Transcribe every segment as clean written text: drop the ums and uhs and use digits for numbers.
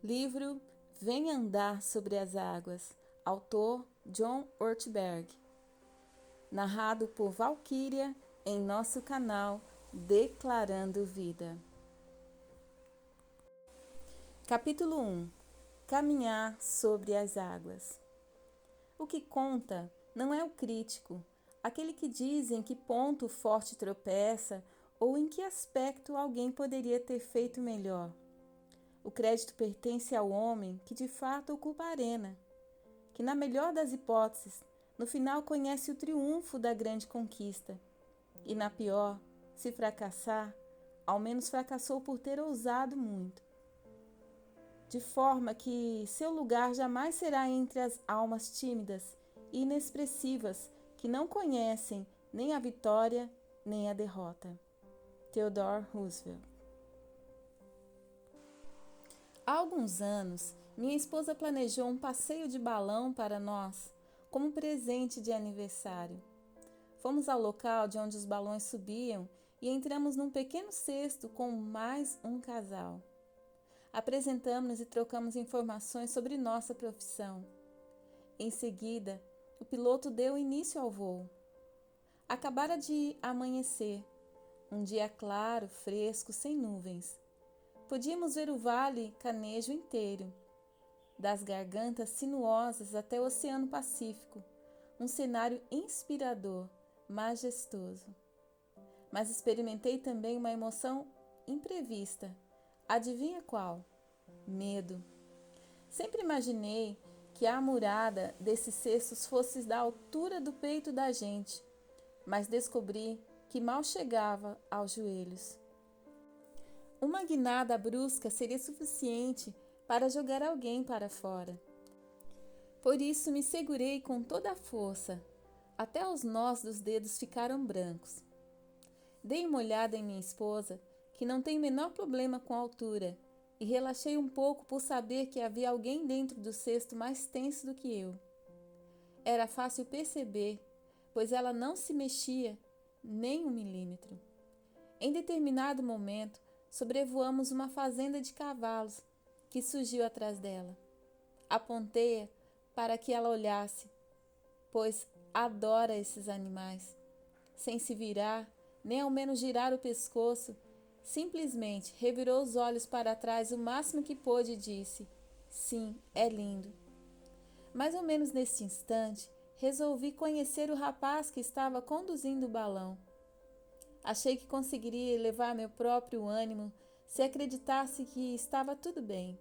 Livro Vem Andar sobre as Águas, autor John Ortberg, narrado por Valquíria em nosso canal Declarando Vida. Capítulo 1. Caminhar sobre as águas. O que conta não é o crítico, aquele que diz em que ponto o forte tropeça ou em que aspecto alguém poderia ter feito melhor. O crédito pertence ao homem que de fato ocupa a arena, que na melhor das hipóteses, no final conhece o triunfo da grande conquista, e na pior, se fracassar, ao menos fracassou por ter ousado muito. De forma que seu lugar jamais será entre as almas tímidas e inexpressivas que não conhecem nem a vitória nem a derrota. Theodore Roosevelt. Há alguns anos, minha esposa planejou um passeio de balão para nós, como presente de aniversário. Fomos ao local de onde os balões subiam e entramos num pequeno cesto com mais um casal. Apresentamos-nos e trocamos informações sobre nossa profissão. Em seguida, o piloto deu início ao voo. Acabara de amanhecer, um dia claro, fresco, sem nuvens. Podíamos ver o Vale Canejo inteiro, das gargantas sinuosas até o Oceano Pacífico, um cenário inspirador, majestoso. Mas experimentei também uma emoção imprevista. Adivinha qual? Medo. Sempre imaginei que a amurada desses cestos fosse da altura do peito da gente, mas descobri que mal chegava aos joelhos. Uma guinada brusca seria suficiente para jogar alguém para fora. Por isso me segurei com toda a força, até os nós dos dedos ficaram brancos. Dei uma olhada em minha esposa, que não tem o menor problema com a altura, e relaxei um pouco por saber que havia alguém dentro do cesto mais tenso do que eu. Era fácil perceber, pois ela não se mexia nem 1 milímetro. Em determinado momento, sobrevoamos uma fazenda de cavalos que surgiu atrás dela. Apontei-a para que ela olhasse, pois adora esses animais. Sem se virar, nem ao menos girar o pescoço, simplesmente revirou os olhos para trás o máximo que pôde e disse: "Sim, é lindo." Mais ou menos neste instante, resolvi conhecer o rapaz que estava conduzindo o balão. Achei que conseguiria elevar meu próprio ânimo se acreditasse que estava tudo bem.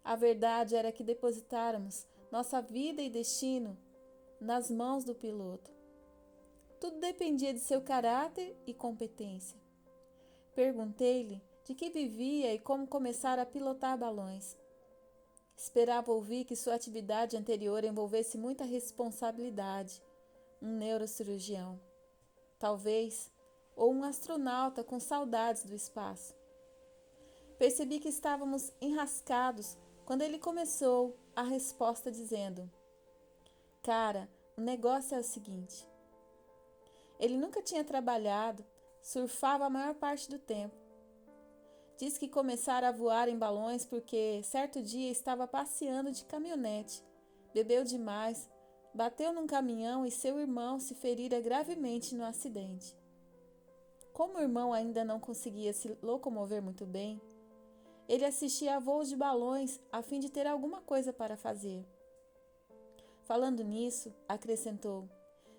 A verdade era que depositáramos nossa vida e destino nas mãos do piloto. Tudo dependia de seu caráter e competência. Perguntei-lhe de que vivia e como começara a pilotar balões. Esperava ouvir que sua atividade anterior envolvesse muita responsabilidade, um neurocirurgião. Talvez ou um astronauta com saudades do espaço. Percebi que estávamos enrascados quando ele começou a resposta dizendo: "Cara, o negócio é o seguinte." Ele nunca tinha trabalhado, surfava a maior parte do tempo. Diz que começara a voar em balões porque certo dia estava passeando de caminhonete, bebeu demais, bateu num caminhão e seu irmão se ferira gravemente no acidente. Como o irmão ainda não conseguia se locomover muito bem, ele assistia a voos de balões a fim de ter alguma coisa para fazer. Falando nisso, acrescentou: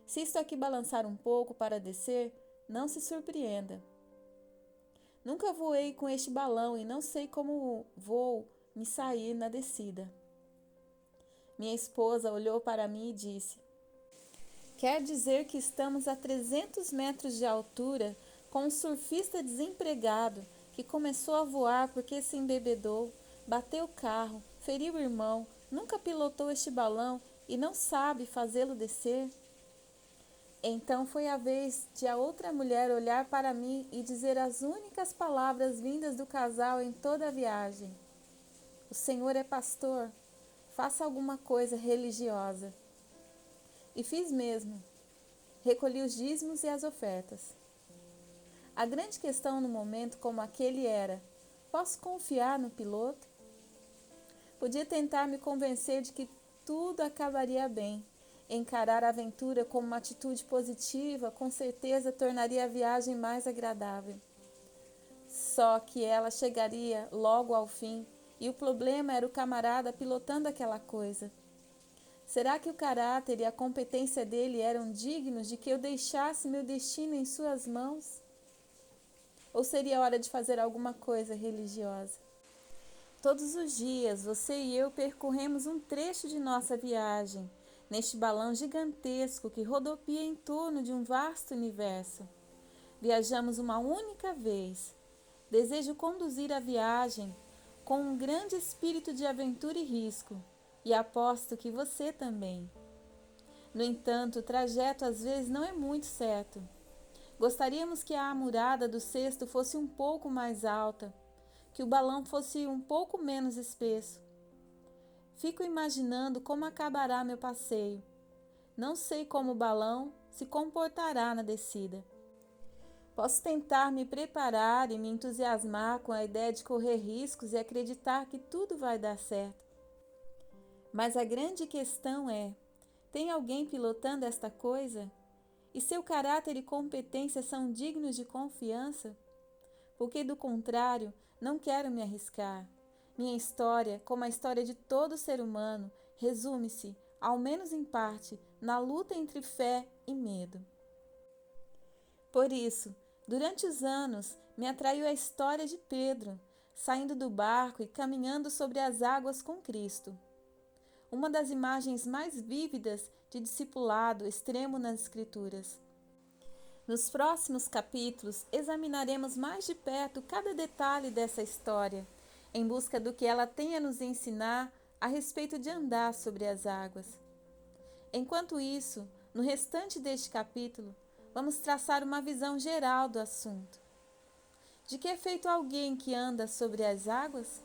"Se isto aqui balançar um pouco para descer, não se surpreenda. Nunca voei com este balão e não sei como vou me sair na descida." Minha esposa olhou para mim e disse: "Quer dizer que estamos a 300 metros de altura com um surfista desempregado que começou a voar porque se embebedou, bateu o carro, feriu o irmão, nunca pilotou este balão e não sabe fazê-lo descer?" Então foi a vez de a outra mulher olhar para mim e dizer as únicas palavras vindas do casal em toda a viagem: "O Senhor é pastor, faça alguma coisa religiosa." E fiz mesmo. Recolhi os dízimos e as ofertas. A grande questão num momento como aquele era: posso confiar no piloto? Podia tentar me convencer de que tudo acabaria bem. Encarar a aventura como uma atitude positiva com certeza tornaria a viagem mais agradável. Só que ela chegaria logo ao fim e o problema era o camarada pilotando aquela coisa. Será que o caráter e a competência dele eram dignos de que eu deixasse meu destino em suas mãos? Ou seria hora de fazer alguma coisa religiosa? Todos os dias, você e eu percorremos um trecho de nossa viagem, neste balão gigantesco que rodopia em torno de um vasto universo. Viajamos uma única vez. Desejo conduzir a viagem com um grande espírito de aventura e risco, e aposto que você também. No entanto, o trajeto às vezes não é muito certo. Gostaríamos que a amurada do cesto fosse um pouco mais alta, que o balão fosse um pouco menos espesso. Fico imaginando como acabará meu passeio. Não sei como o balão se comportará na descida. Posso tentar me preparar e me entusiasmar com a ideia de correr riscos e acreditar que tudo vai dar certo. Mas a grande questão é: tem alguém pilotando esta coisa? E seu caráter e competência são dignos de confiança? Porque, do contrário, não quero me arriscar. Minha história, como a história de todo ser humano, resume-se, ao menos em parte, na luta entre fé e medo. Por isso, durante os anos, me atraiu a história de Pedro, saindo do barco e caminhando sobre as águas com Cristo. Uma das imagens mais vívidas de discipulado extremo nas Escrituras. Nos próximos capítulos, examinaremos mais de perto cada detalhe dessa história, em busca do que ela tem a nos ensinar a respeito de andar sobre as águas. Enquanto isso, no restante deste capítulo, vamos traçar uma visão geral do assunto. De que é feito alguém que anda sobre as águas?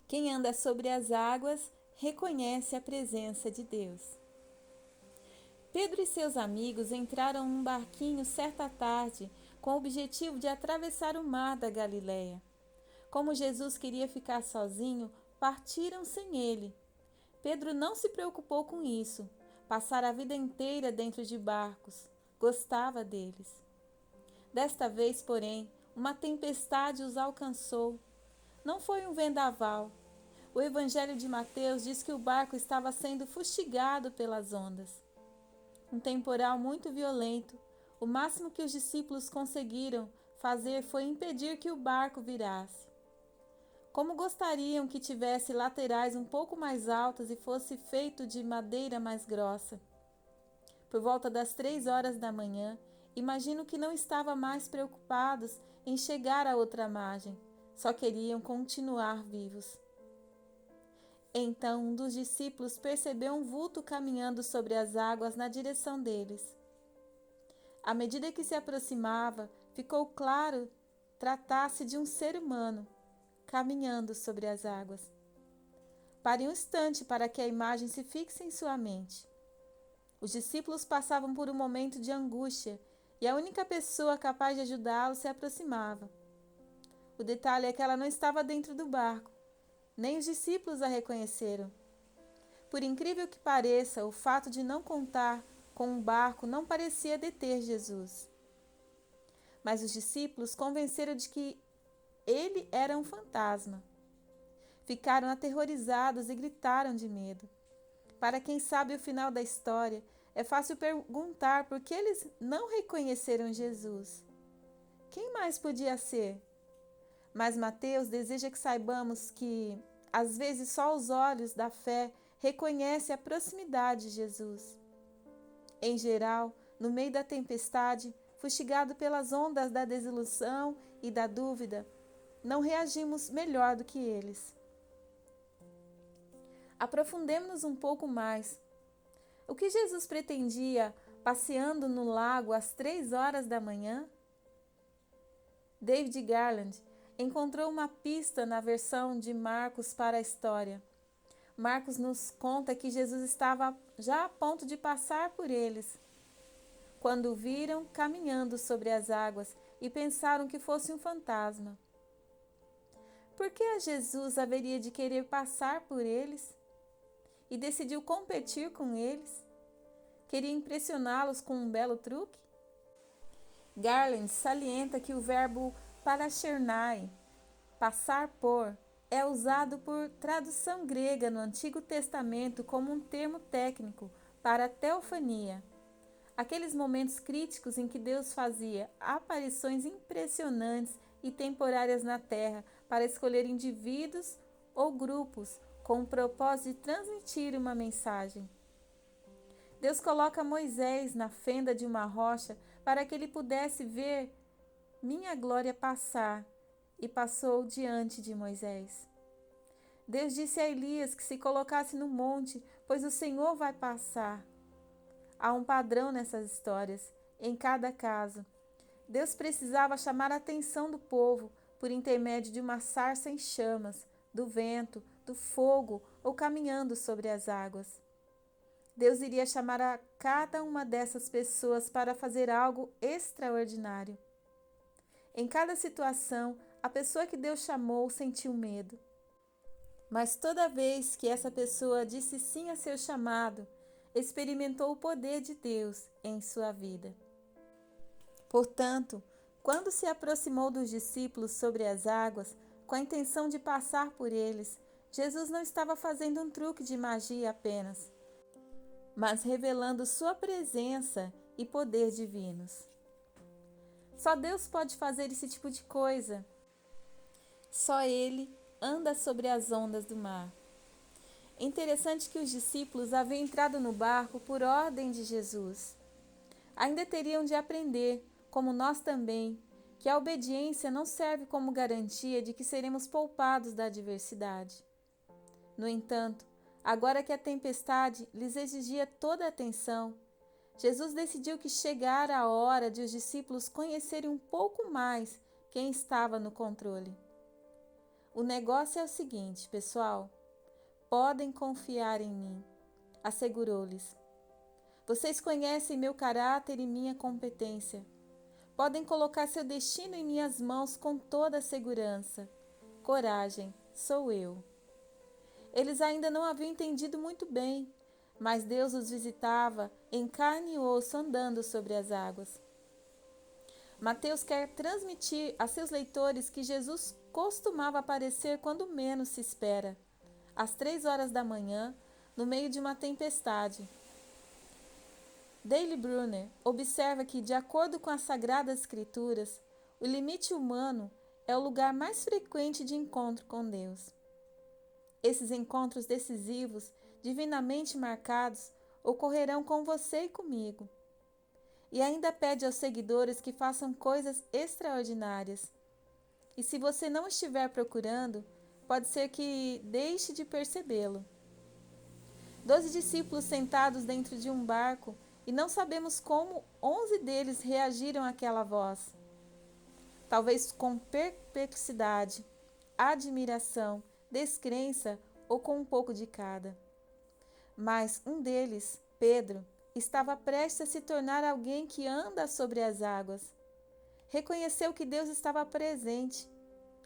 Quem anda sobre as águas reconhece a presença de Deus. Pedro e seus amigos entraram num barquinho certa tarde com o objetivo de atravessar o mar da Galileia. Como Jesus queria ficar sozinho, partiram sem ele. Pedro não se preocupou com isso. Passara a vida inteira dentro de barcos. Gostava deles. Desta vez, porém, uma tempestade os alcançou. Não foi um vendaval. O Evangelho de Mateus diz que o barco estava sendo fustigado pelas ondas. Um temporal muito violento. O máximo que os discípulos conseguiram fazer foi impedir que o barco virasse. Como gostariam que tivesse laterais um pouco mais altas e fosse feito de madeira mais grossa. Por volta das 3 horas da manhã, imagino que não estavam mais preocupados em chegar à outra margem, só queriam continuar vivos. Então um dos discípulos percebeu um vulto caminhando sobre as águas na direção deles. À medida que se aproximava, ficou claro tratar-se de um ser humano, caminhando sobre as águas. Pare um instante para que a imagem se fixe em sua mente. Os discípulos passavam por um momento de angústia e a única pessoa capaz de ajudá-los se aproximava. O detalhe é que ela não estava dentro do barco. Nem os discípulos a reconheceram. Por incrível que pareça, o fato de não contar com um barco não parecia deter Jesus. Mas os discípulos convenceram de que ele era um fantasma. Ficaram aterrorizados e gritaram de medo. Para quem sabe o final da história, é fácil perguntar por que eles não reconheceram Jesus. Quem mais podia ser? Mas Mateus deseja que saibamos que, às vezes, só os olhos da fé reconhecem a proximidade de Jesus. Em geral, no meio da tempestade, fustigado pelas ondas da desilusão e da dúvida, não reagimos melhor do que eles. Aprofundemos-nos um pouco mais. O que Jesus pretendia passeando no lago às 3 horas da manhã? David Garland encontrou uma pista na versão de Marcos para a história. Marcos nos conta que Jesus estava já a ponto de passar por eles, quando o viram caminhando sobre as águas e pensaram que fosse um fantasma. por que a Jesus haveria de querer passar por eles? E decidiu competir com eles? Queria impressioná-los com um belo truque? Garland salienta que o verbo parachernai, passar por, é usado por tradução grega no Antigo Testamento como um termo técnico para a teofania, aqueles momentos críticos em que Deus fazia aparições impressionantes e temporárias na terra para escolher indivíduos ou grupos com o propósito de transmitir uma mensagem. Deus coloca Moisés na fenda de uma rocha para que ele pudesse ver minha glória passar, e passou diante de Moisés. Deus disse a Elias que se colocasse no monte, pois o Senhor vai passar. Há um padrão nessas histórias, em cada caso. Deus precisava chamar a atenção do povo por intermédio de uma sarça em chamas, do vento, do fogo ou caminhando sobre as águas. Deus iria chamar a cada uma dessas pessoas para fazer algo extraordinário. Em cada situação, a pessoa que Deus chamou sentiu medo. Mas toda vez que essa pessoa disse sim a seu chamado, experimentou o poder de Deus em sua vida. Portanto, quando se aproximou dos discípulos sobre as águas, com a intenção de passar por eles, Jesus não estava fazendo um truque de magia apenas, mas revelando sua presença e poder divinos. Só Deus pode fazer esse tipo de coisa. Só Ele anda sobre as ondas do mar. É interessante que os discípulos haviam entrado no barco por ordem de Jesus. Ainda teriam de aprender, como nós também, que a obediência não serve como garantia de que seremos poupados da adversidade. No entanto, agora que a tempestade lhes exigia toda a atenção, Jesus decidiu que chegara a hora de os discípulos conhecerem um pouco mais quem estava no controle. O negócio é o seguinte, pessoal. Podem confiar em mim, assegurou-lhes. Vocês conhecem meu caráter e minha competência. Podem colocar seu destino em minhas mãos com toda a segurança. Coragem, sou eu. Eles ainda não haviam entendido muito bem, mas Deus os visitava em carne e osso andando sobre as águas. Mateus quer transmitir a seus leitores que Jesus costumava aparecer quando menos se espera, às 3 horas da manhã, no meio de uma tempestade. Dale Bruner observa que, de acordo com as Sagradas Escrituras, o limite humano é o lugar mais frequente de encontro com Deus. Esses encontros decisivos, divinamente marcados, ocorrerão com você e comigo. E ainda pede aos seguidores que façam coisas extraordinárias. E se você não estiver procurando, pode ser que deixe de percebê-lo. 12 discípulos sentados dentro de um barco, e não sabemos como 11 deles reagiram àquela voz. Talvez com perplexidade, admiração, descrença ou com um pouco de cada. Mas um deles, Pedro, estava prestes a se tornar alguém que anda sobre as águas. Reconheceu que Deus estava presente,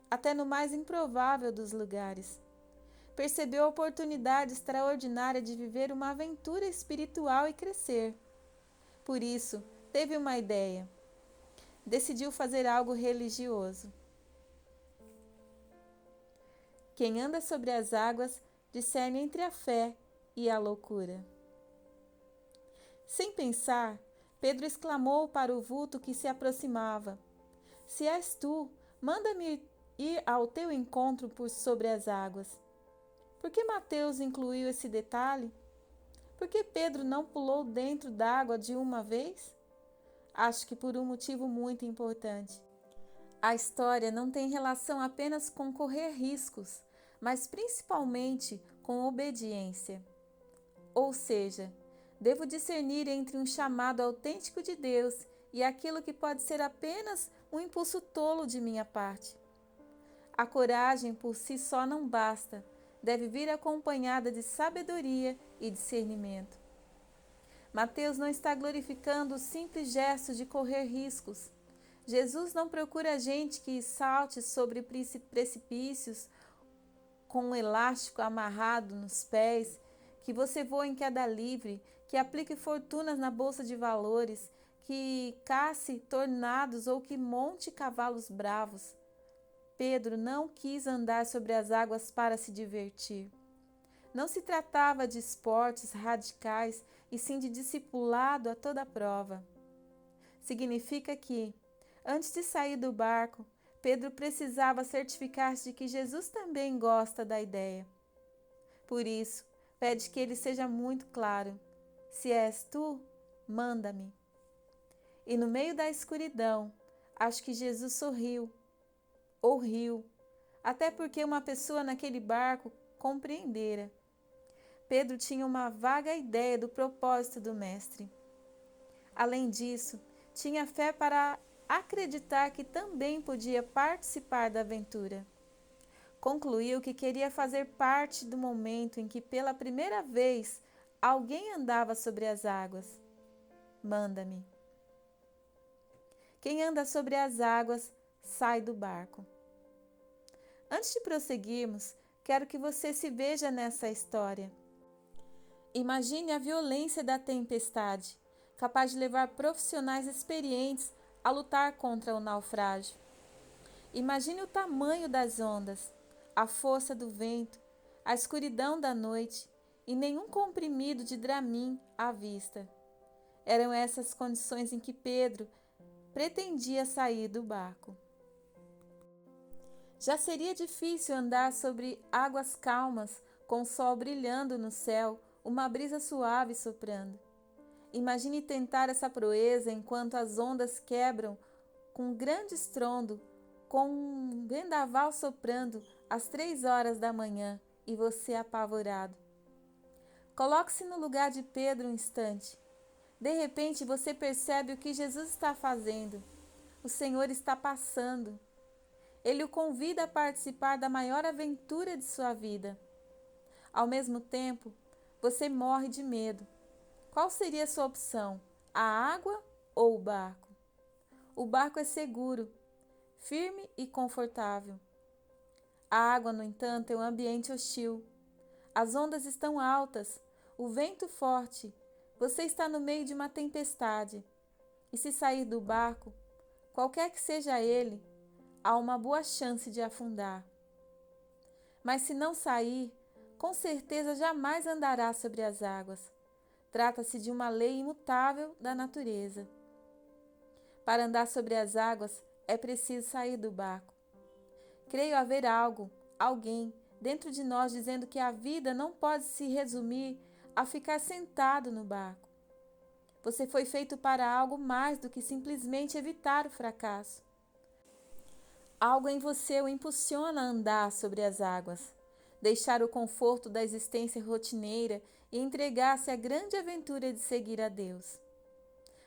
até no mais improvável dos lugares. Percebeu a oportunidade extraordinária de viver uma aventura espiritual e crescer. Por isso, teve uma ideia. Decidiu fazer algo religioso. Quem anda sobre as águas discerne entre a fé e a loucura. Sem pensar, Pedro exclamou para o vulto que se aproximava: Se és tu, manda-me ir ao teu encontro por sobre as águas. Por que Mateus incluiu esse detalhe? Por que Pedro não pulou dentro d'água de uma vez? Acho que por um motivo muito importante. A história não tem relação apenas com correr riscos, mas principalmente com obediência. Ou seja, devo discernir entre um chamado autêntico de Deus e aquilo que pode ser apenas um impulso tolo de minha parte. A coragem por si só não basta, deve vir acompanhada de sabedoria e discernimento. Mateus não está glorificando o simples gesto de correr riscos. Jesus não procura gente que salte sobre precipícios com um elástico amarrado nos pés, que você voe em queda livre, que aplique fortunas na bolsa de valores, que cace tornados ou que monte cavalos bravos. Pedro não quis andar sobre as águas para se divertir. Não se tratava de esportes radicais, e sim de discipulado a toda prova. Significa que, antes de sair do barco, Pedro precisava certificar-se de que Jesus também gosta da ideia. Por isso, pede que ele seja muito claro: se és tu, manda-me. E no meio da escuridão, acho que Jesus sorriu, ou riu, até porque uma pessoa naquele barco compreendera. Pedro tinha uma vaga ideia do propósito do Mestre. Além disso, tinha fé para acreditar que também podia participar da aventura. Concluiu que queria fazer parte do momento em que pela primeira vez alguém andava sobre as águas. Manda-me. Quem anda sobre as águas sai do barco. Antes de prosseguirmos, quero que você se veja nessa história. Imagine a violência da tempestade, capaz de levar profissionais experientes a lutar contra o naufrágio. Imagine o tamanho das ondas, a força do vento, a escuridão da noite e nenhum comprimido de Dramin à vista. Eram essas condições em que Pedro pretendia sair do barco. Já seria difícil andar sobre águas calmas, com o sol brilhando no céu, uma brisa suave soprando. Imagine tentar essa proeza enquanto as ondas quebram com grande estrondo, com um vendaval soprando às 3 horas da manhã e você apavorado. Coloque-se no lugar de Pedro um instante. De repente você percebe o que Jesus está fazendo. O Senhor está passando. Ele o convida a participar da maior aventura de sua vida. Ao mesmo tempo, você morre de medo. Qual seria a sua opção? A água ou o barco? O barco é seguro, firme e confortável. A água, no entanto, é um ambiente hostil. As ondas estão altas, o vento forte. Você está no meio de uma tempestade. E se sair do barco, qualquer que seja ele, há uma boa chance de afundar. Mas se não sair, com certeza jamais andará sobre as águas. Trata-se de uma lei imutável da natureza. Para andar sobre as águas, é preciso sair do barco. Creio haver algo, alguém, dentro de nós dizendo que a vida não pode se resumir a ficar sentado no barco. Você foi feito para algo mais do que simplesmente evitar o fracasso. Algo em você o impulsiona a andar sobre as águas, deixar o conforto da existência rotineira e entregar-se à grande aventura de seguir a Deus.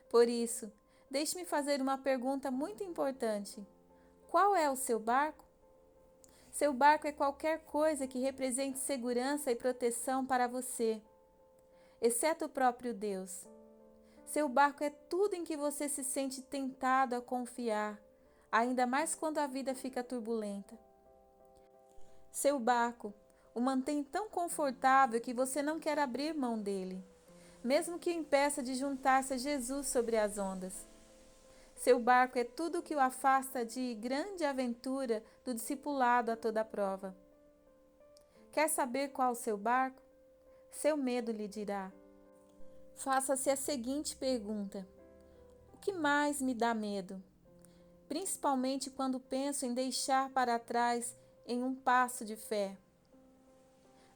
Por isso, deixe-me fazer uma pergunta muito importante. Qual é o seu barco? Seu barco é qualquer coisa que represente segurança e proteção para você, exceto o próprio Deus. Seu barco é tudo em que você se sente tentado a confiar, ainda mais quando a vida fica turbulenta. Seu barco o mantém tão confortável que você não quer abrir mão dele, mesmo que o impeça de juntar-se a Jesus sobre as ondas. Seu barco é tudo o que o afasta de grande aventura do discipulado a toda prova. Quer saber qual o seu barco? Seu medo lhe dirá. Faça-se a seguinte pergunta: o que mais me dá medo? Principalmente quando penso em deixar para trás em um passo de fé.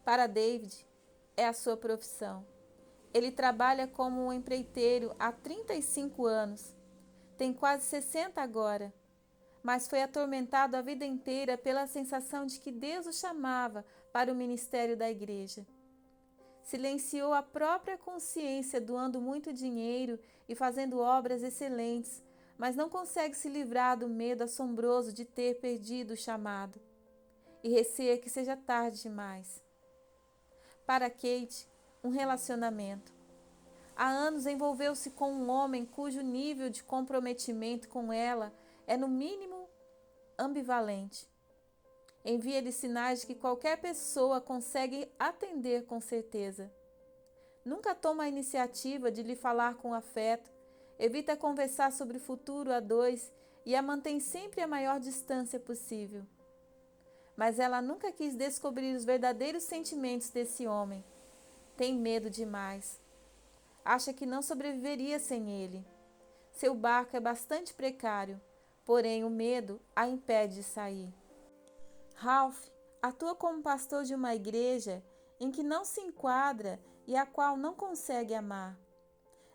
Para David, é a sua profissão. Ele trabalha como um empreiteiro há 35 anos. Tem quase 60 agora, mas foi atormentado a vida inteira pela sensação de que Deus o chamava para o ministério da igreja. Silenciou a própria consciência doando muito dinheiro e fazendo obras excelentes, mas não consegue se livrar do medo assombroso de ter perdido o chamado. E receia que seja tarde demais. Para Kate, um relacionamento. Há anos envolveu-se com um homem cujo nível de comprometimento com ela é no mínimo ambivalente. Envia-lhe sinais de que qualquer pessoa consegue atender com certeza. Nunca toma a iniciativa de lhe falar com afeto, evita conversar sobre o futuro a dois e a mantém sempre a maior distância possível. Mas ela nunca quis descobrir os verdadeiros sentimentos desse homem. Tem medo demais. Acha que não sobreviveria sem ele. Seu barco é bastante precário, porém o medo a impede de sair. Ralph atua como pastor de uma igreja em que não se enquadra e a qual não consegue amar.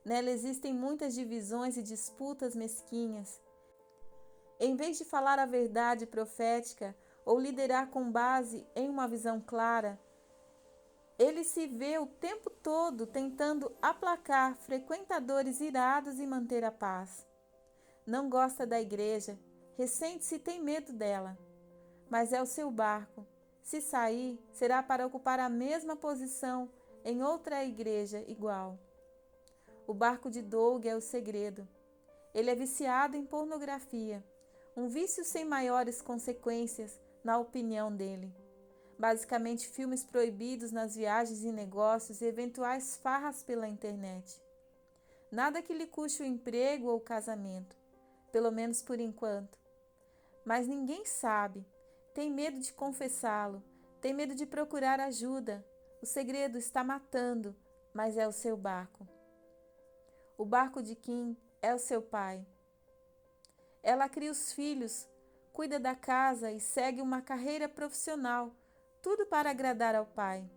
Nela existem muitas divisões e disputas mesquinhas. Em vez de falar a verdade profética ou liderar com base em uma visão clara, ele se vê o tempo todo tentando aplacar frequentadores irados e manter a paz. Não gosta da igreja, ressente-se e tem medo dela. Mas é o seu barco. Se sair, será para ocupar a mesma posição em outra igreja igual. O barco de Doug é o segredo. Ele é viciado em pornografia, um vício sem maiores consequências, na opinião dele. Basicamente, filmes proibidos nas viagens e negócios e eventuais farras pela internet. Nada que lhe custe o emprego ou o casamento, pelo menos por enquanto. Mas ninguém sabe. Tem medo de confessá-lo, tem medo de procurar ajuda. O segredo está matando, mas é o seu barco. O barco de Kim é o seu pai. Ela cria os filhos, cuida da casa e segue uma carreira profissional, tudo para agradar ao pai.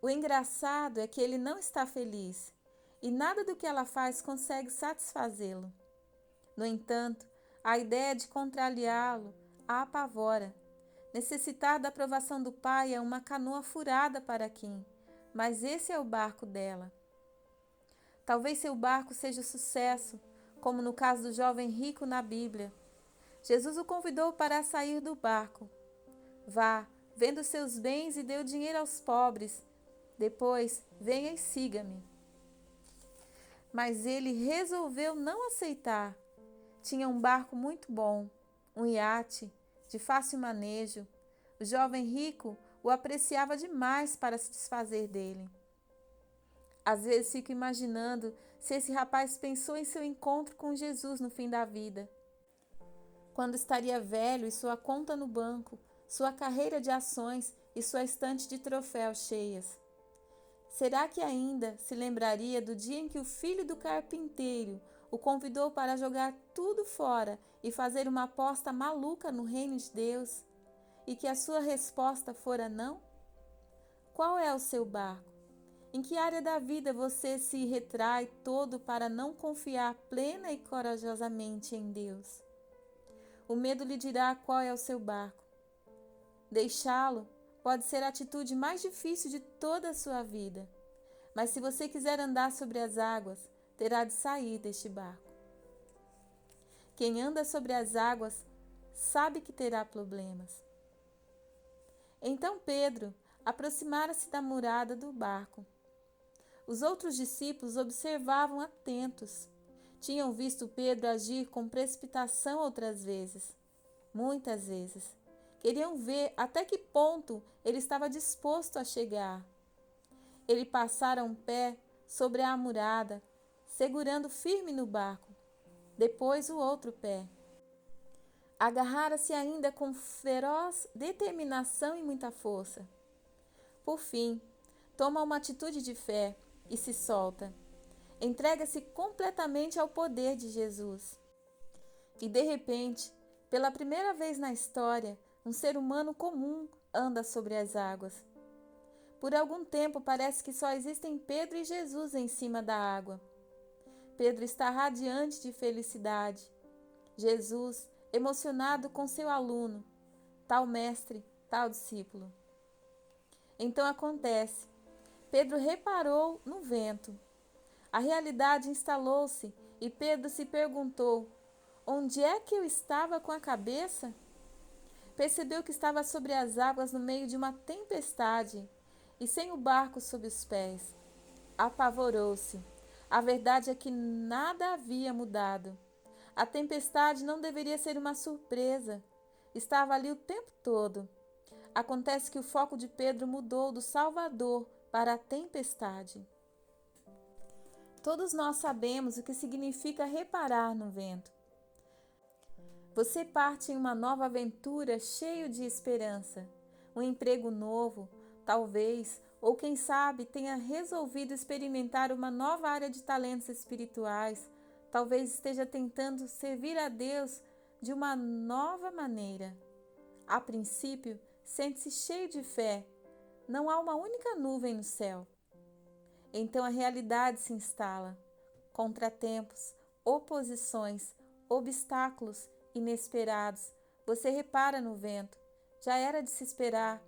O engraçado é que ele não está feliz e nada do que ela faz consegue satisfazê-lo. No entanto, a ideia de contrariá-lo a apavora. Necessitar da aprovação do pai é uma canoa furada para Kim, mas esse é o barco dela. Talvez seu barco seja sucesso, como no caso do jovem rico na Bíblia. Jesus o convidou para sair do barco. Vá, venda os seus bens e dê o dinheiro aos pobres. Depois, venha e siga-me. Mas ele resolveu não aceitar. Tinha um barco muito bom, um iate, de fácil manejo. O jovem rico o apreciava demais para se desfazer dele. Às vezes fico imaginando se esse rapaz pensou em seu encontro com Jesus no fim da vida. Quando estaria velho e sua conta no banco, sua carreira de ações e sua estante de troféus cheias. Será que ainda se lembraria do dia em que o filho do carpinteiro o convidou para jogar tudo fora e fazer uma aposta maluca no reino de Deus, e que a sua resposta fora não? Qual é o seu barco? Em que área da vida você se retrai todo para não confiar plena e corajosamente em Deus? O medo lhe dirá qual é o seu barco. Deixá-lo pode ser a atitude mais difícil de toda a sua vida, mas se você quiser andar sobre as águas, terá de sair deste barco. Quem anda sobre as águas sabe que terá problemas. Então Pedro aproximara-se da murada do barco. Os outros discípulos observavam atentos. Tinham visto Pedro agir com precipitação outras vezes, muitas vezes. Queriam ver até que ponto ele estava disposto a chegar. Ele passara um pé sobre a murada, segurando firme no barco, depois o outro pé. Agarrara-se ainda com feroz determinação e muita força. Por fim, toma uma atitude de fé e se solta. Entrega-se completamente ao poder de Jesus. E de repente, pela primeira vez na história, um ser humano comum anda sobre as águas. Por algum tempo parece que só existem Pedro e Jesus em cima da água. Pedro está radiante de felicidade. Jesus, emocionado com seu aluno, tal mestre, tal discípulo. Então acontece. Pedro reparou no vento. A realidade instalou-se e Pedro se perguntou: onde é que eu estava com a cabeça? Percebeu que estava sobre as águas no meio de uma tempestade e sem o barco sob os pés. Apavorou-se. A verdade é que nada havia mudado. A tempestade não deveria ser uma surpresa. Estava ali o tempo todo. Acontece que o foco de Pedro mudou do Salvador para a tempestade. Todos nós sabemos o que significa reparar no vento. Você parte em uma nova aventura cheio de esperança. Um emprego novo, talvez, ou quem sabe tenha resolvido experimentar uma nova área de talentos espirituais. Talvez esteja tentando servir a Deus de uma nova maneira. A princípio, sente-se cheio de fé. Não há uma única nuvem no céu. Então a realidade se instala. Contratempos, oposições, obstáculos inesperados. Você repara no vento. Já era de se esperar.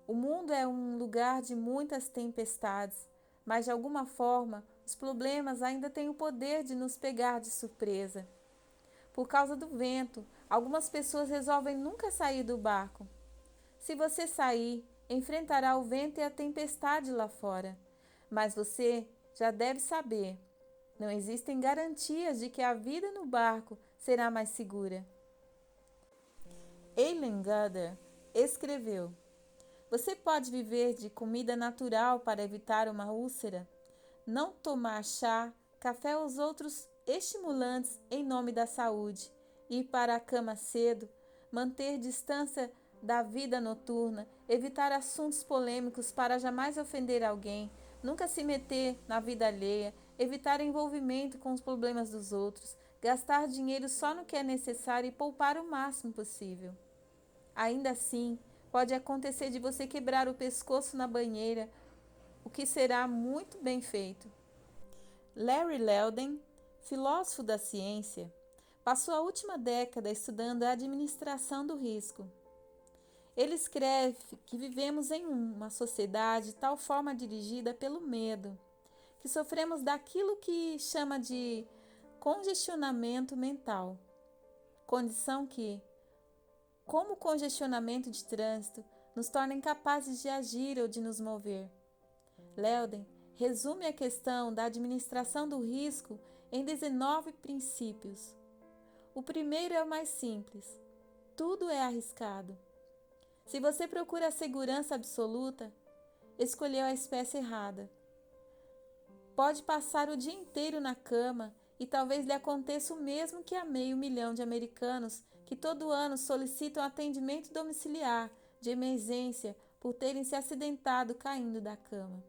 O mundo é um lugar de muitas tempestades, mas de alguma forma os problemas ainda têm o poder de nos pegar de surpresa. Por causa do vento, algumas pessoas resolvem nunca sair do barco. Se você sair, enfrentará o vento e a tempestade lá fora. Mas você já deve saber, não existem garantias de que a vida no barco será mais segura. Eileen Gutter escreveu: você pode viver de comida natural para evitar uma úlcera, não tomar chá, café ou os outros estimulantes em nome da saúde, ir para a cama cedo, manter distância da vida noturna, evitar assuntos polêmicos para jamais ofender alguém, nunca se meter na vida alheia, evitar envolvimento com os problemas dos outros, gastar dinheiro só no que é necessário e poupar o máximo possível. Ainda assim, pode acontecer de você quebrar o pescoço na banheira, o que será muito bem feito. Larry Leldon, filósofo da ciência, passou a última década estudando a administração do risco. Ele escreve que vivemos em uma sociedade de tal forma dirigida pelo medo, que sofremos daquilo que chama de congestionamento mental, condição que, como o congestionamento de trânsito, nos torna incapazes de agir ou de nos mover. Leldon resume a questão da administração do risco em 19 princípios. O primeiro é o mais simples: tudo é arriscado. Se você procura a segurança absoluta, escolheu a espécie errada. Pode passar o dia inteiro na cama e talvez lhe aconteça o mesmo que a 500 mil de americanos que todo ano solicitam atendimento domiciliar de emergência por terem se acidentado caindo da cama.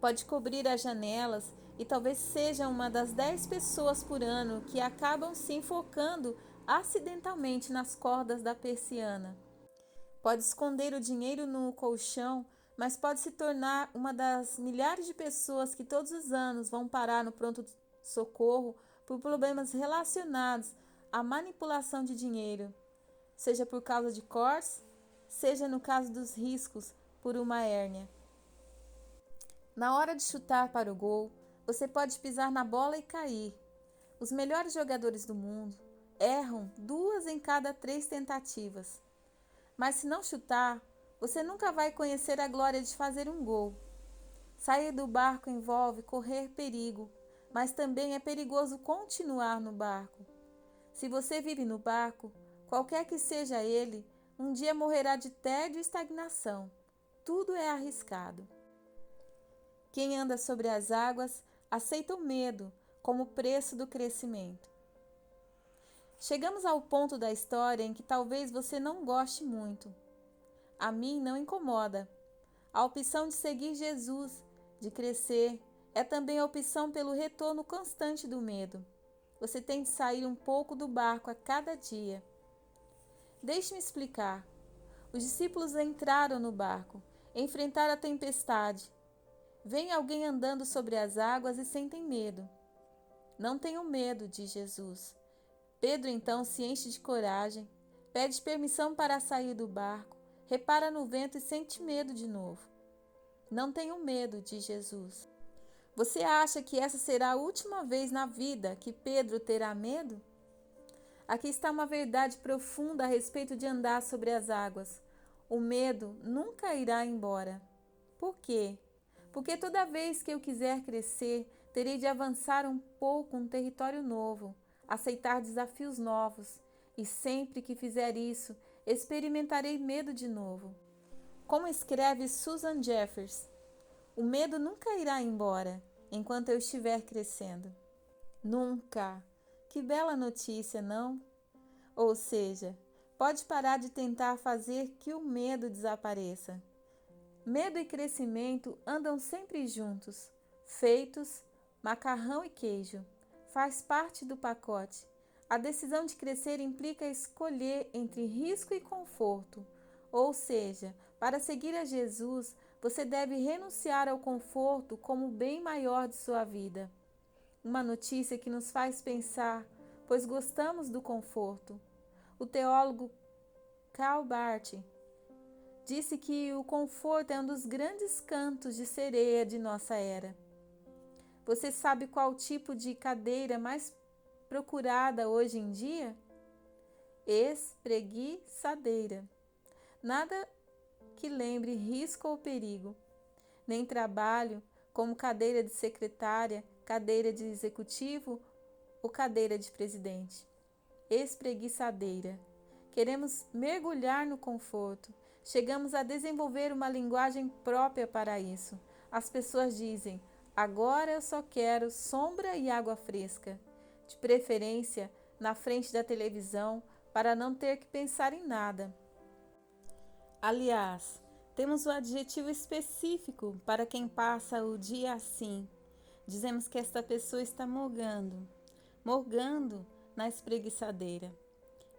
Pode cobrir as janelas e talvez seja uma das 10 pessoas por ano que acabam se enfocando acidentalmente nas cordas da persiana. Pode esconder o dinheiro no colchão, mas pode se tornar uma das milhares de pessoas que todos os anos vão parar no pronto-socorro por problemas relacionados à manipulação de dinheiro, seja por causa de cortes, seja no caso dos riscos por uma hérnia. Na hora de chutar para o gol, você pode pisar na bola e cair. Os melhores jogadores do mundo erram 2 em cada 3 tentativas. Mas se não chutar, você nunca vai conhecer a glória de fazer um gol. Sair do barco envolve correr perigo, mas também é perigoso continuar no barco. Se você vive no barco, qualquer que seja ele, um dia morrerá de tédio e estagnação. Tudo é arriscado. Quem anda sobre as águas aceita o medo como preço do crescimento. Chegamos ao ponto da história em que talvez você não goste muito. A mim não incomoda. A opção de seguir Jesus, de crescer, é também a opção pelo retorno constante do medo. Você tem de sair um pouco do barco a cada dia. Deixe-me explicar. Os discípulos entraram no barco, enfrentaram a tempestade. Vem alguém andando sobre as águas e sentem medo. Não tenham medo, diz Jesus. Pedro então se enche de coragem, pede permissão para sair do barco, repara no vento e sente medo de novo. Não tenham medo, diz Jesus. Você acha que essa será a última vez na vida que Pedro terá medo? Aqui está uma verdade profunda a respeito de andar sobre as águas. O medo nunca irá embora. Por quê? Porque toda vez que eu quiser crescer, Terei de avançar um pouco um território novo, aceitar desafios novos, e sempre que fizer isso, experimentarei medo de novo. Como escreve Susan Jeffers, o medo nunca irá embora enquanto eu estiver crescendo. Nunca! Que bela notícia, não? Ou seja, pode parar de tentar fazer que o medo desapareça. Medo e crescimento andam sempre juntos, feitos macarrão e queijo. Faz parte do pacote. A decisão de crescer implica escolher entre risco e conforto. Ou seja, para seguir a Jesus, você deve renunciar ao conforto como o bem maior de sua vida. Uma notícia que nos faz pensar, pois gostamos do conforto. O teólogo Karl Barth disse que o conforto é um dos grandes cantos de sereia de nossa era. Você sabe qual tipo de cadeira mais procurada hoje em dia? Espreguiçadeira. Nada que lembre risco ou perigo. Nem trabalho, como cadeira de secretária, cadeira de executivo ou cadeira de presidente. Espreguiçadeira. Queremos mergulhar no conforto. Chegamos a desenvolver uma linguagem própria para isso. As pessoas dizem: agora eu só quero sombra e água fresca. De preferência, na frente da televisão, para não ter que pensar em nada. Aliás, temos o adjetivo específico para quem passa o dia assim. Dizemos que esta pessoa está morgando na espreguiçadeira.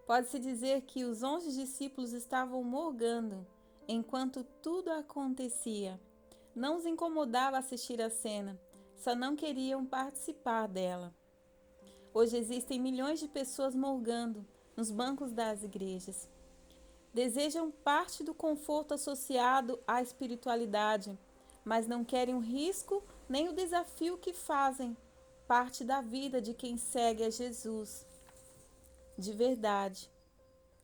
Pode-se dizer que os 11 discípulos estavam morgando enquanto tudo acontecia. Não os incomodava assistir a cena, só não queriam participar dela. Hoje existem milhões de pessoas morgando nos bancos das igrejas. Desejam parte do conforto associado à espiritualidade, mas não querem o risco nem o desafio que fazem parte da vida de quem segue a Jesus de verdade.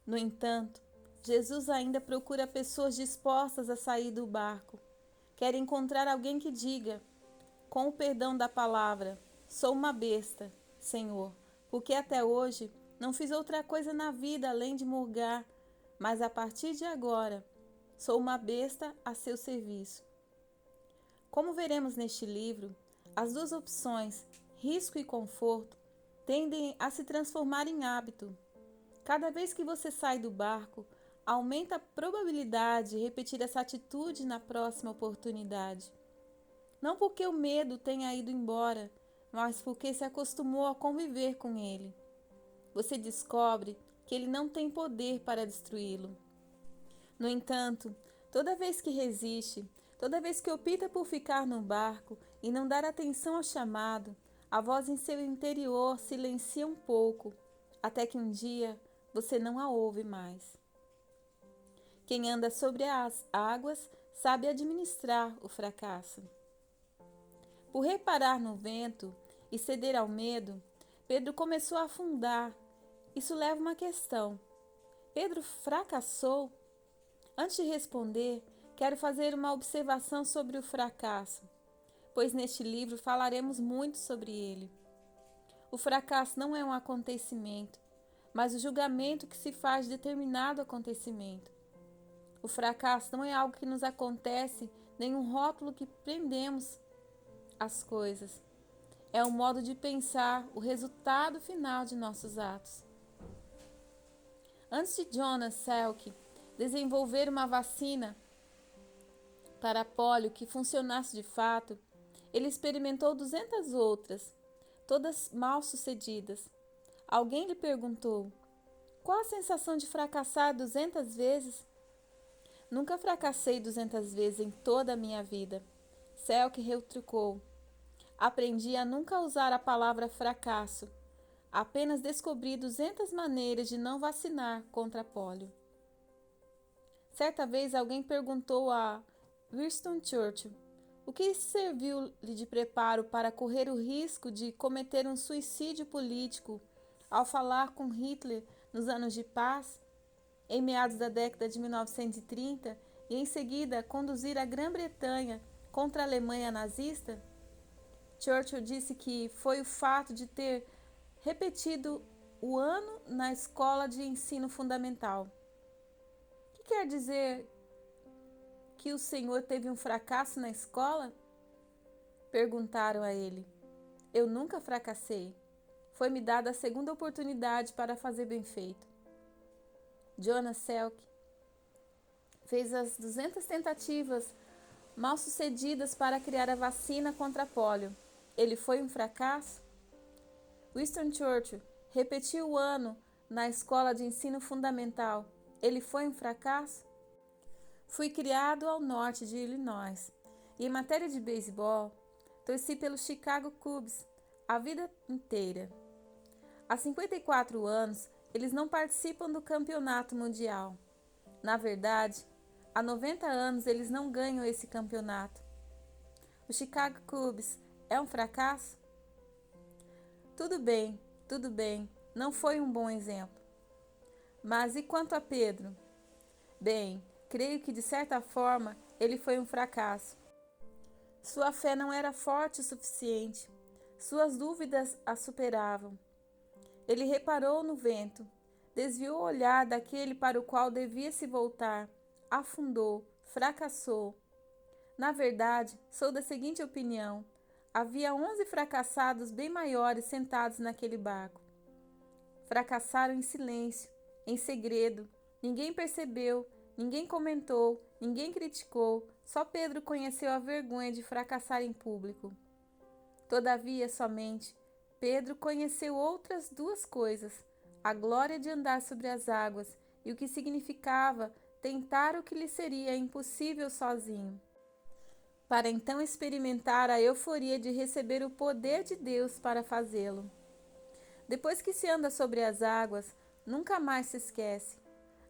No entanto, Jesus ainda procura pessoas dispostas a sair do barco. Quer encontrar alguém que diga, com o perdão da palavra: sou uma besta, Senhor, porque até hoje não fiz outra coisa na vida além de morgar, mas a partir de agora sou uma besta a seu serviço. Como veremos neste livro, as duas opções, risco e conforto, tendem a se transformar em hábito. Cada vez que você sai do barco, aumenta a probabilidade de repetir essa atitude na próxima oportunidade. Não porque o medo tenha ido embora, mas porque se acostumou a conviver com ele. Você descobre que ele não tem poder para destruí-lo. No entanto, toda vez que resiste, toda vez que opta por ficar no barco e não dar atenção ao chamado, a voz em seu interior silencia um pouco, até que um dia você não a ouve mais. Quem anda sobre as águas sabe administrar o fracasso. Por reparar no vento e ceder ao medo, Pedro começou a afundar. Isso leva uma questão. Pedro fracassou? Antes de responder, quero fazer uma observação sobre o fracasso, pois neste livro falaremos muito sobre ele. O fracasso não é um acontecimento, mas o julgamento que se faz de determinado acontecimento. O fracasso não é algo que nos acontece, nem um rótulo que prendemos às coisas. É um modo de pensar o resultado final de nossos atos. Antes de Jonas Salk desenvolver uma vacina para a polio que funcionasse de fato, ele experimentou 200 outras, todas mal sucedidas. Alguém lhe perguntou: qual a sensação de fracassar 200 vezes? Nunca fracassei 200 vezes em toda a minha vida. Salk retrucou: aprendi a nunca usar a palavra fracasso. Apenas descobri 200 maneiras de não vacinar contra a polio. Certa vez alguém perguntou a Winston Churchill o que serviu-lhe de preparo para correr o risco de cometer um suicídio político ao falar com Hitler nos anos de paz, em meados da década de 1930, e em seguida conduzir a Grã-Bretanha contra a Alemanha nazista? Churchill disse que foi o fato de ter repetido o ano na escola de ensino fundamental. O que quer dizer que o senhor teve um fracasso na escola? Perguntaram a ele. Eu nunca fracassei. Foi-me dada a segunda oportunidade para fazer bem feito. Jonas Salk fez as 200 tentativas mal sucedidas para criar a vacina contra a polio. Ele foi um fracasso? Winston Churchill repetiu o ano na escola de ensino fundamental. Ele foi um fracasso? Fui criado ao norte de Illinois e, em matéria de beisebol, torci pelo Chicago Cubs a vida inteira. Há 54 anos, eles não participam do campeonato mundial. Na verdade, há 90 anos eles não ganham esse campeonato. O Chicago Cubs é um fracasso? Tudo bem, não foi um bom exemplo. Mas e quanto a Pedro? Bem, creio que de certa forma ele foi um fracasso. Sua fé não era forte o suficiente. Suas dúvidas a superavam. Ele reparou no vento, desviou o olhar daquele para o qual devia se voltar, afundou, fracassou. Na verdade, sou da seguinte opinião: havia 11 fracassados bem maiores sentados naquele barco. Fracassaram em silêncio, em segredo. Ninguém percebeu, ninguém comentou, ninguém criticou. Só Pedro conheceu a vergonha de fracassar em público. Todavia, somente Pedro conheceu outras duas coisas: a glória de andar sobre as águas e o que significava tentar o que lhe seria impossível sozinho, para então experimentar a euforia de receber o poder de Deus para fazê-lo. Depois que se anda sobre as águas, nunca mais se esquece.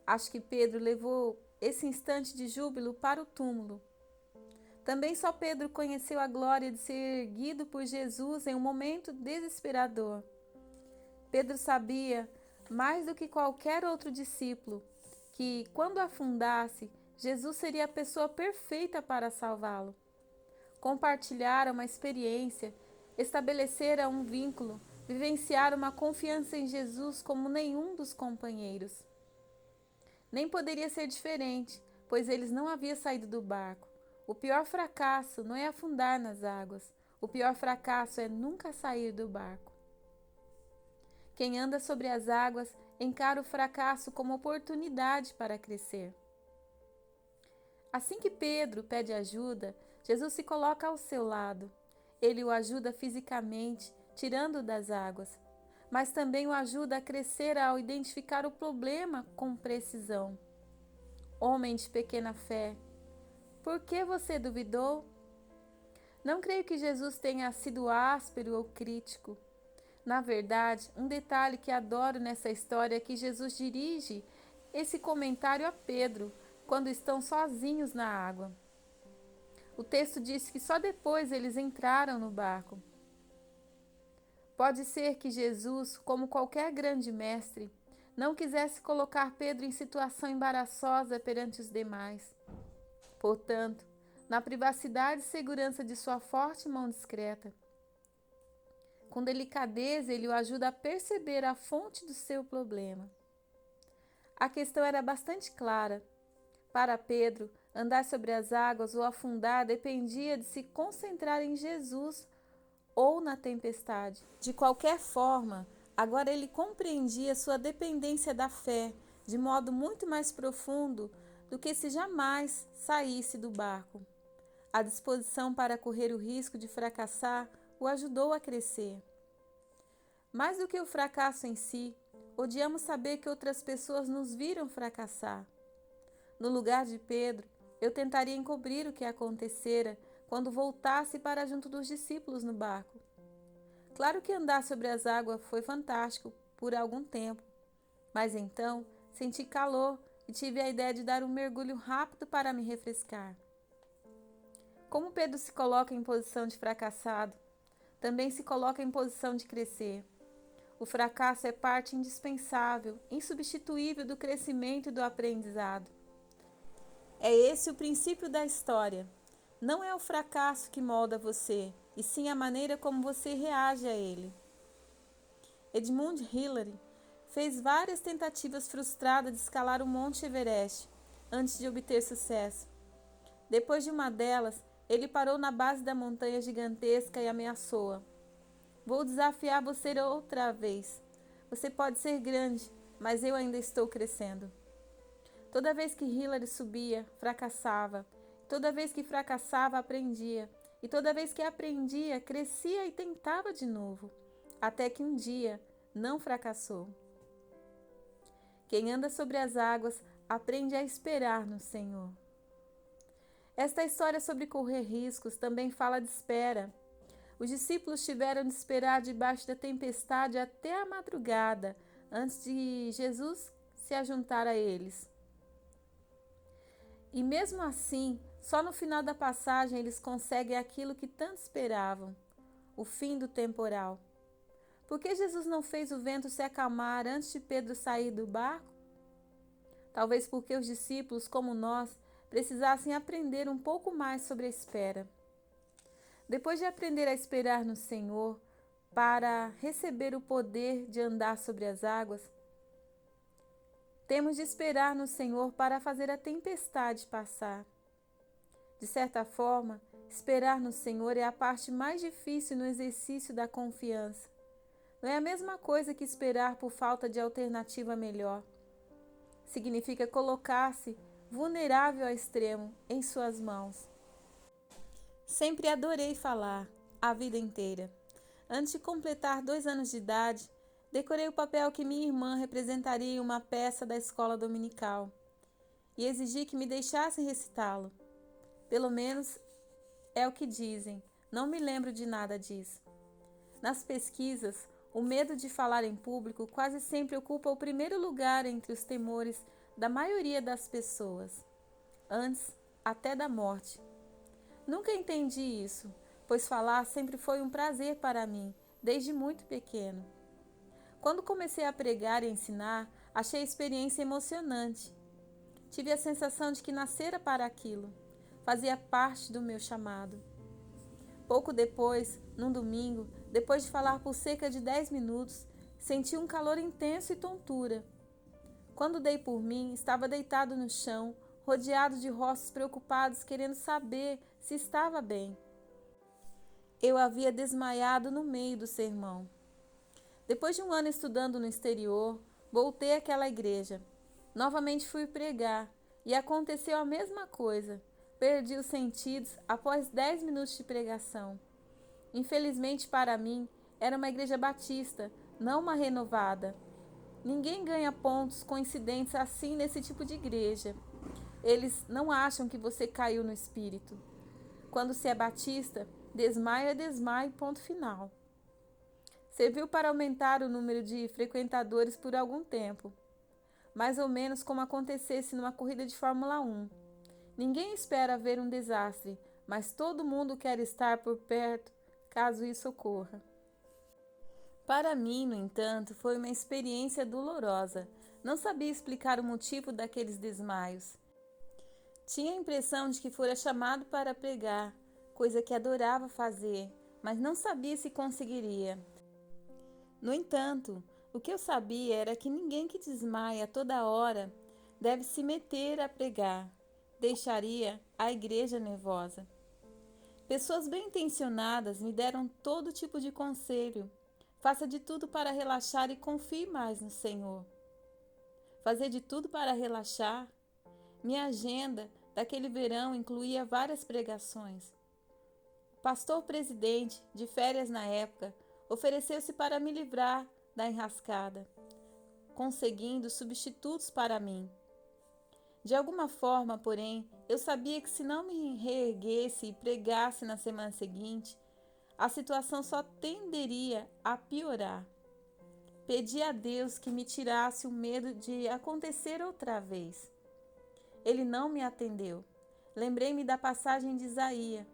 Acho que Pedro levou esse instante de júbilo para o túmulo. Também só Pedro conheceu a glória de ser erguido por Jesus em um momento desesperador. Pedro sabia, mais do que qualquer outro discípulo, que, quando afundasse, Jesus seria a pessoa perfeita para salvá-lo. Compartilharam uma experiência, estabeleceram um vínculo, vivenciaram uma confiança em Jesus como nenhum dos companheiros. Nem poderia ser diferente, pois eles não haviam saído do barco. O pior fracasso não é afundar nas águas. O pior fracasso é nunca sair do barco. Quem anda sobre as águas encara o fracasso como oportunidade para crescer. Assim que Pedro pede ajuda, Jesus se coloca ao seu lado. Ele o ajuda fisicamente, tirando-o das águas, mas também o ajuda a crescer ao identificar o problema com precisão. Homem de pequena fé, por que você duvidou? Não creio que Jesus tenha sido áspero ou crítico. Na verdade, um detalhe que adoro nessa história é que Jesus dirige esse comentário a Pedro quando estão sozinhos na água. O texto diz que só depois eles entraram no barco. Pode ser que Jesus, como qualquer grande mestre, não quisesse colocar Pedro em situação embaraçosa perante os demais. Portanto, na privacidade e segurança de sua forte mão discreta, com delicadeza ele o ajuda a perceber a fonte do seu problema. A questão era bastante clara. Para Pedro, andar sobre as águas ou afundar dependia de se concentrar em Jesus ou na tempestade. De qualquer forma, agora ele compreendia sua dependência da fé de modo muito mais profundo do que se jamais saísse do barco. A disposição para correr o risco de fracassar o ajudou a crescer. Mais do que o fracasso em si, odiamos saber que outras pessoas nos viram fracassar. No lugar de Pedro, eu tentaria encobrir o que acontecera quando voltasse para junto dos discípulos no barco. Claro que andar sobre as águas foi fantástico por algum tempo, mas então senti calor e tive a ideia de dar um mergulho rápido para me refrescar. Como Pedro se coloca em posição de fracassado, também se coloca em posição de crescer. O fracasso é parte indispensável, insubstituível do crescimento e do aprendizado. É esse o princípio da história. Não é o fracasso que molda você, e sim a maneira como você reage a ele. Edmund Hillary fez várias tentativas frustradas de escalar o Monte Everest antes de obter sucesso. Depois de uma delas, ele parou na base da montanha gigantesca e ameaçou-a. Vou desafiar você outra vez. Você pode ser grande, mas eu ainda estou crescendo. Toda vez que Hillary subia, fracassava. Toda vez que fracassava, aprendia. E toda vez que aprendia, crescia e tentava de novo. Até que um dia, não fracassou. Quem anda sobre as águas, aprende a esperar no Senhor. Esta história sobre correr riscos também fala de espera. Os discípulos tiveram de esperar debaixo da tempestade até a madrugada, antes de Jesus se ajuntar a eles. E mesmo assim, só no final da passagem eles conseguem aquilo que tanto esperavam, o fim do temporal. Por que Jesus não fez o vento se acalmar antes de Pedro sair do barco? Talvez porque os discípulos, como nós, precisassem aprender um pouco mais sobre a espera. Depois de aprender a esperar no Senhor, para receber o poder de andar sobre as águas, temos de esperar no Senhor para fazer a tempestade passar. De certa forma, esperar no Senhor é a parte mais difícil no exercício da confiança. Não é a mesma coisa que esperar por falta de alternativa melhor. Significa colocar-se vulnerável ao extremo em suas mãos. Sempre adorei falar, a vida inteira. Antes de completar 2 anos de idade, decorei o papel que minha irmã representaria em uma peça da escola dominical e exigi que me deixassem recitá-lo. Pelo menos é o que dizem, não me lembro de nada disso. Nas pesquisas, o medo de falar em público quase sempre ocupa o primeiro lugar entre os temores da maioria das pessoas, antes até da morte. Nunca entendi isso, pois falar sempre foi um prazer para mim, desde muito pequeno. Quando comecei a pregar e ensinar, achei a experiência emocionante. Tive a sensação de que nascera para aquilo, fazia parte do meu chamado. Pouco depois, num domingo, depois de falar por cerca de 10 minutos, senti um calor intenso e tontura. Quando dei por mim, estava deitado no chão, rodeado de rostos preocupados, querendo saber se estava bem. Eu havia desmaiado no meio do sermão. Depois de um ano estudando no exterior, voltei àquela igreja. Novamente fui pregar, e aconteceu a mesma coisa. Perdi os sentidos após 10 minutos de pregação. Infelizmente para mim, era uma igreja batista, não uma renovada. Ninguém ganha pontos com incidentes assim nesse tipo de igreja. Eles não acham que você caiu no espírito. Quando se é batista, desmaio é desmaio, ponto final. Serviu para aumentar o número de frequentadores por algum tempo, mais ou menos como acontecesse numa corrida de Fórmula 1. Ninguém espera ver um desastre, mas todo mundo quer estar por perto caso isso ocorra. Para mim, no entanto, foi uma experiência dolorosa. Não sabia explicar o motivo daqueles desmaios. Tinha a impressão de que fora chamado para pregar, coisa que adorava fazer, mas não sabia se conseguiria. No entanto, o que eu sabia era que ninguém que desmaia toda hora deve se meter a pregar. Deixaria a igreja nervosa. Pessoas bem-intencionadas me deram todo tipo de conselho. Faça de tudo para relaxar e confie mais no Senhor. Fazer de tudo para relaxar? Minha agenda daquele verão incluía várias pregações. O pastor presidente, de férias na época, ofereceu-se para me livrar da enrascada, conseguindo substitutos para mim. De alguma forma, porém, eu sabia que se não me reerguesse e pregasse na semana seguinte, a situação só tenderia a piorar. Pedi a Deus que me tirasse o medo de acontecer outra vez. Ele não me atendeu. Lembrei-me da passagem de Isaías.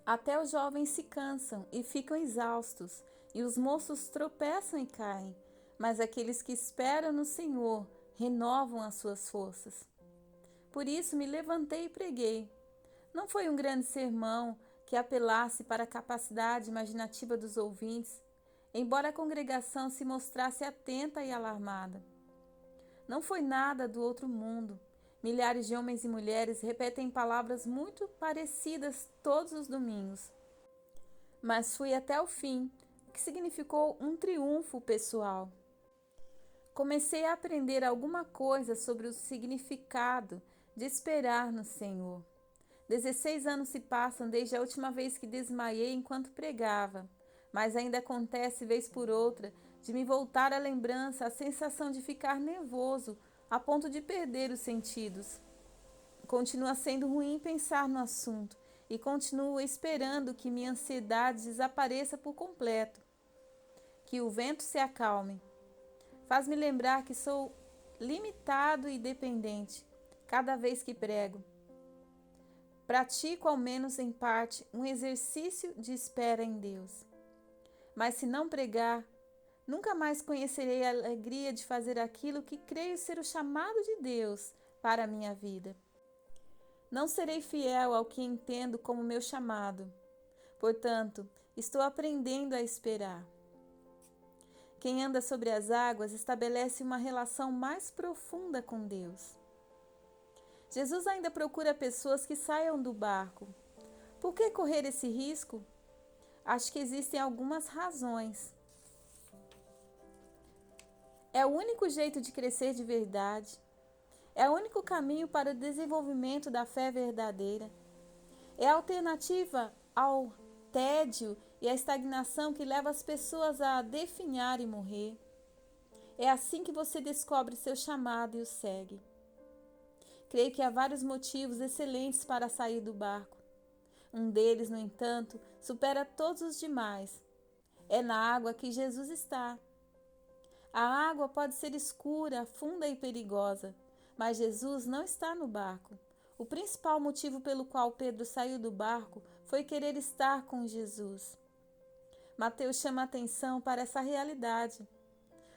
Até os jovens se cansam e ficam exaustos, e os moços tropeçam e caem, mas aqueles que esperam no Senhor renovam as suas forças. Por isso me levantei e preguei. Não foi um grande sermão, que apelasse para a capacidade imaginativa dos ouvintes, embora a congregação se mostrasse atenta e alarmada. Não foi nada do outro mundo. Milhares de homens e mulheres repetem palavras muito parecidas todos os domingos. Mas fui até o fim, o que significou um triunfo pessoal. Comecei a aprender alguma coisa sobre o significado de esperar no Senhor. 16 anos se passam desde a última vez que desmaiei enquanto pregava, mas ainda acontece vez por outra de me voltar à lembrança a sensação de ficar nervoso a ponto de perder os sentidos. Continua sendo ruim pensar no assunto e continuo esperando que minha ansiedade desapareça por completo, que o vento se acalme. Faz-me lembrar que sou limitado e dependente cada vez que prego. Pratico, ao menos em parte, um exercício de espera em Deus. Mas se não pregar, nunca mais conhecerei a alegria de fazer aquilo que creio ser o chamado de Deus para a minha vida. Não serei fiel ao que entendo como meu chamado. Portanto, estou aprendendo a esperar. Quem anda sobre as águas estabelece uma relação mais profunda com Deus. Jesus ainda procura pessoas que saiam do barco. Por que correr esse risco? Acho que existem algumas razões. É o único jeito de crescer de verdade. É o único caminho para o desenvolvimento da fé verdadeira. É a alternativa ao tédio e à estagnação que leva as pessoas a definhar e morrer. É assim que você descobre seu chamado e o segue. Creio que há vários motivos excelentes para sair do barco. Um deles, no entanto, supera todos os demais. É na água que Jesus está. A água pode ser escura, funda e perigosa, mas Jesus não está no barco. O principal motivo pelo qual Pedro saiu do barco foi querer estar com Jesus. Mateus chama atenção para essa realidade.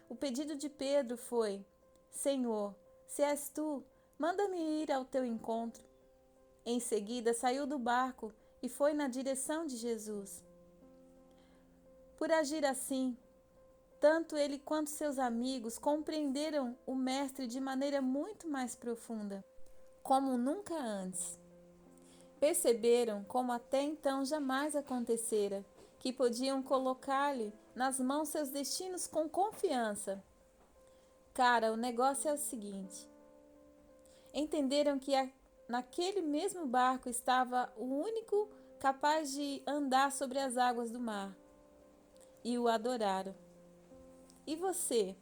O pedido de Pedro foi: Senhor, se és tu, manda-me ir ao teu encontro. Em seguida, saiu do barco e foi na direção de Jesus. Por agir assim, tanto ele quanto seus amigos compreenderam o Mestre de maneira muito mais profunda, como nunca antes. Perceberam, como até então jamais acontecera, que podiam colocar-lhe nas mãos seus destinos com confiança. Cara, o negócio é o seguinte. Entenderam que naquele mesmo barco estava o único capaz de andar sobre as águas do mar. E o adoraram. E você?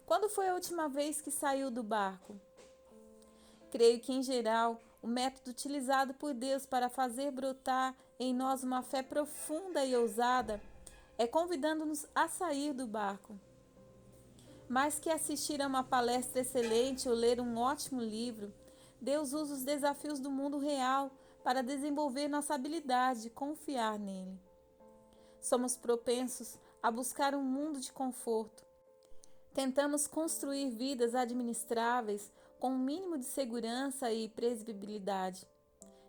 Quando foi a última vez que saiu do barco? Creio que, em geral, o método utilizado por Deus para fazer brotar em nós uma fé profunda e ousada é convidando-nos a sair do barco. Mais que assistir a uma palestra excelente ou ler um ótimo livro, Deus usa os desafios do mundo real para desenvolver nossa habilidade de confiar nele. Somos propensos a buscar um mundo de conforto. Tentamos construir vidas administráveis com um mínimo de segurança e previsibilidade,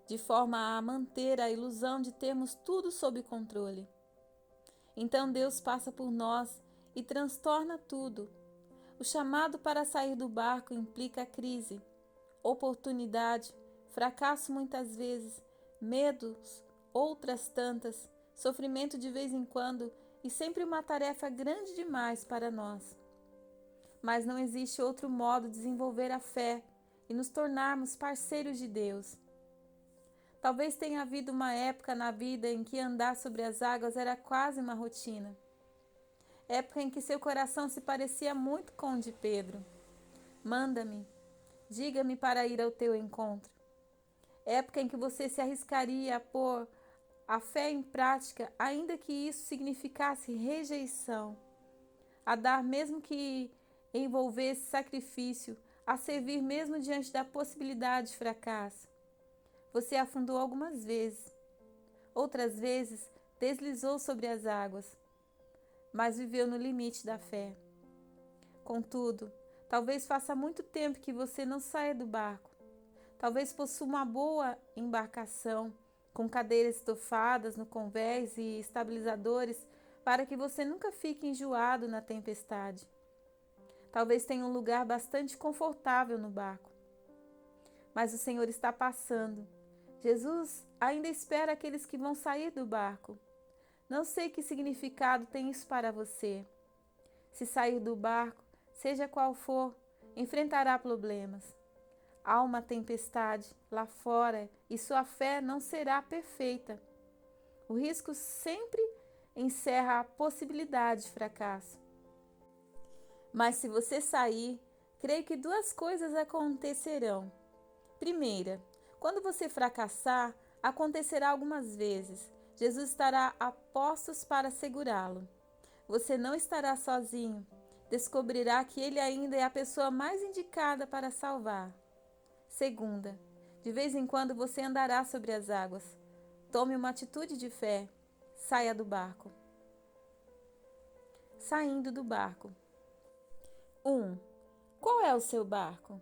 de forma a manter a ilusão de termos tudo sob controle. Então Deus passa por nós e transtorna tudo. O chamado para sair do barco implica crise, oportunidade, fracasso muitas vezes, medos, outras tantas, sofrimento de vez em quando e sempre uma tarefa grande demais para nós. Mas não existe outro modo de desenvolver a fé e nos tornarmos parceiros de Deus. Talvez tenha havido uma época na vida em que andar sobre as águas era quase uma rotina. Época em que seu coração se parecia muito com o de Pedro. Manda-me, diga-me para ir ao teu encontro. Época em que você se arriscaria a pôr a fé em prática, ainda que isso significasse rejeição. A dar mesmo que envolvesse sacrifício, a servir mesmo diante da possibilidade de fracasso. Você afundou algumas vezes. Outras vezes deslizou sobre as águas, mas viveu no limite da fé. Contudo, talvez faça muito tempo que você não saia do barco. Talvez possua uma boa embarcação, com cadeiras estofadas no convés e estabilizadores para que você nunca fique enjoado na tempestade. Talvez tenha um lugar bastante confortável no barco. Mas o Senhor está passando. Jesus ainda espera aqueles que vão sair do barco. Não sei que significado tem isso para você. Se sair do barco, seja qual for, enfrentará problemas. Há uma tempestade lá fora e sua fé não será perfeita. O risco sempre encerra a possibilidade de fracasso. Mas se você sair, creio que duas coisas acontecerão. Primeira, quando você fracassar, acontecerá algumas vezes. Jesus estará a postos para segurá-lo. Você não estará sozinho. Descobrirá que ele ainda é a pessoa mais indicada para salvar. Segunda, de vez em quando você andará sobre as águas. Tome uma atitude de fé. Saia do barco. Saindo do barco. 1. Qual é o seu barco?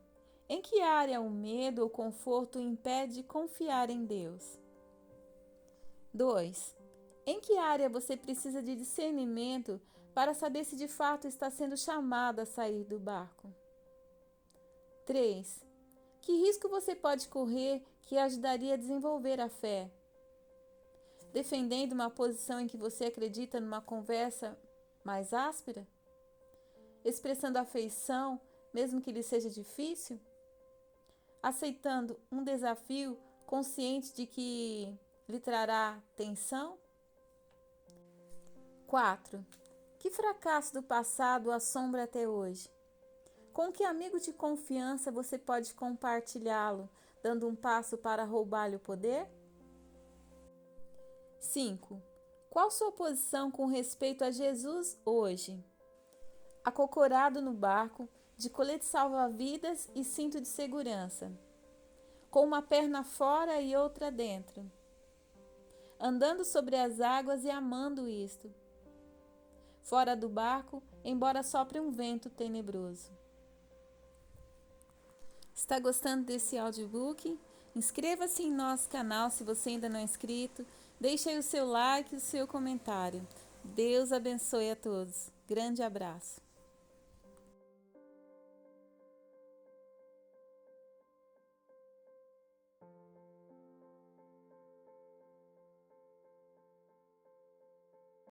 Em que área o medo ou conforto impede de confiar em Deus? 2. Em que área você precisa de discernimento para saber se de fato está sendo chamado a sair do barco? 3. Que risco você pode correr que ajudaria a desenvolver a fé? Defendendo uma posição em que você acredita numa conversa mais áspera? Expressando afeição, mesmo que lhe seja difícil? Aceitando um desafio, consciente de que lhe trará tensão? 4. Que fracasso do passado o assombra até hoje? Com que amigo de confiança você pode compartilhá-lo, dando um passo para roubar-lhe o poder? 5. Qual sua posição com respeito a Jesus hoje? Acocorado no barco, de colete salva-vidas e cinto de segurança, com uma perna fora e outra dentro, andando sobre as águas e amando isto, fora do barco, embora sopre um vento tenebroso. Está gostando desse audiobook? Inscreva-se em nosso canal se você ainda não é inscrito, deixe aí o seu like e o seu comentário. Deus abençoe a todos. Grande abraço.